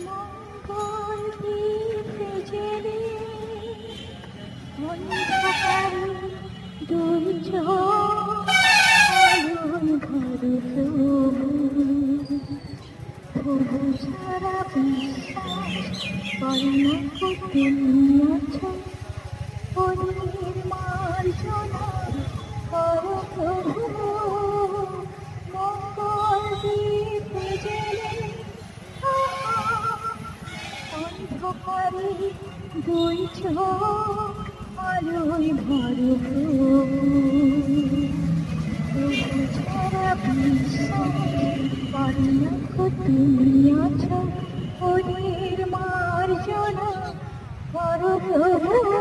মঙ্গল দীপে জেলে অন্ধকারে দুই চোখ আলোয় ভরে প্রভু। প্রভু সারা বিশ্বাস করে না তুমি আছো, অন্যের মার্জনা করো প্রভু। মঙ্গল দীপে জেলে অন্ধকারে দুই চোখ আলোয় ভরো প্রভু। প্রভু ছাড়া বিশ্বাস করে না তুমি আছো, অন্যের মার্জনা করো প্রভু।